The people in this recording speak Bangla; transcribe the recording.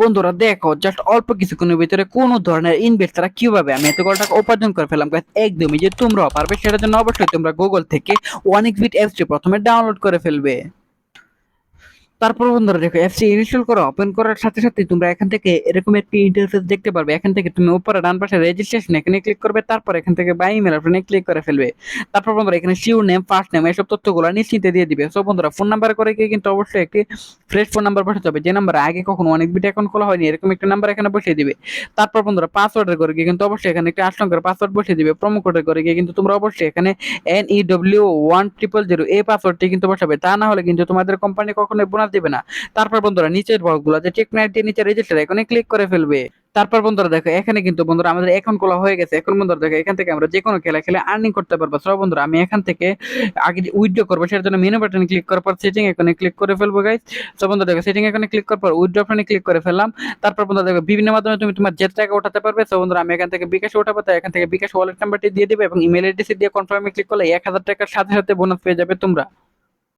বন্ধুরা দেখো জাস্ট অল্প কিছুক্ষণের ভিতরে কোনো ধরনের ইনভেস্ট ছাড়া কিভাবে আমি এতগুলো টাকা উপার্জন করে ফেলাম guys, একদমই যে তোমরাও পারবে সেটার জন্য অবশ্যই তোমরা গুগল থেকে অনেকবিট অ্যাপসটি প্রথমে ডাউনলোড করে ফেলবে। তারপর বন্ধুরা দেখো অ্যাপসটি ইনস্টল করে ওপেন করার সাথে সাথে তোমরা এখান থেকে এরকম একটি ইন্টারফেস দেখতে পারবে। এখান থেকে তুমি উপরে ডান পাশে রেজিস্ট্রেশন এখানে ক্লিক করবে, তারপর এখান থেকে বাই ইমেল অপশনে ক্লিক করে ফেলবে। তারপর বন্ধুরা এখানে শিওর নেম, ফার্স্ট নেম এসব তথ্যগুলো নিশ্চিন্তে দিয়ে দিবে। সো বন্ধুরা ফোন নাম্বার করে গিয়ে কিন্তু অবশ্যই একটি ফ্রেশ ফোন নাম্বার বসাতে হবে, যে নাম্বারে আগে কখনো অনেক বিট অ্যাকাউন্ট খোলা হয়নি এরকম একটা নাম্বার এখানে বসিয়ে দিবে। তারপর বন্ধুরা পাসওয়ার্ডের করে গিয়ে কিন্তু অবশ্যই এখানে একটা 8 অঙ্কের পাসওয়ার্ড বসিয়ে দিবে। প্রোমো কোডের করে গিয়ে কিন্তু তোমরা অবশ্যই এখানে NEW1000 এই পাসওয়ার্ডটি কিন্তু বসাবে, তা না হলে কিন্তু তোমাদের কোম্পানি কখনোই বোনাস দিবে না। তারপর বন্ধুরা নিচের বক্সগুলো যে চেক মার্ক দিয়ে নিচে রেজিস্টার এখানে ক্লিক করে ফেলবে। তারপর বন্ধুরা দেখো এখানে কিন্তু বন্ধুরা আমাদের অ্যাকাউন্ট খোলা হয়ে গেছে। এখন বন্ধুরা দেখো এখান থেকে আমরা যে কোনো খেলা খেলে আর্নিং করতে পারবো। সব বন্ধুরা আমি এখান থেকে আগে উইথড্র করবো, সেটার জন্য মেনু বাটনে ক্লিক করার পর সেটিং এখানে ক্লিক করে ফেলবো গাইস। সব বন্ধুরা দেখো সেটিং এখানে ক্লিক করার পর উইথড্র অপশনে ক্লিক করে ফেললাম। তারপর বন্ধুরা দেখো বিভিন্ন মাধ্যমে তুমি তোমার যে টাকা উঠাতে পারবে। সব বন্ধুরা আমি এখান থেকে বিকাশ উঠাবো, তাই এখান থেকে বিকাশ ওয়ালেট নাম্বারটি দিয়ে দিবে এবং ইমেল অ্যাড্রেস দিয়ে কনফার্মে ক্লিক করলে 1000 টাকার সাথে সাথে বোনাস পেয়ে যাবে তোমরা।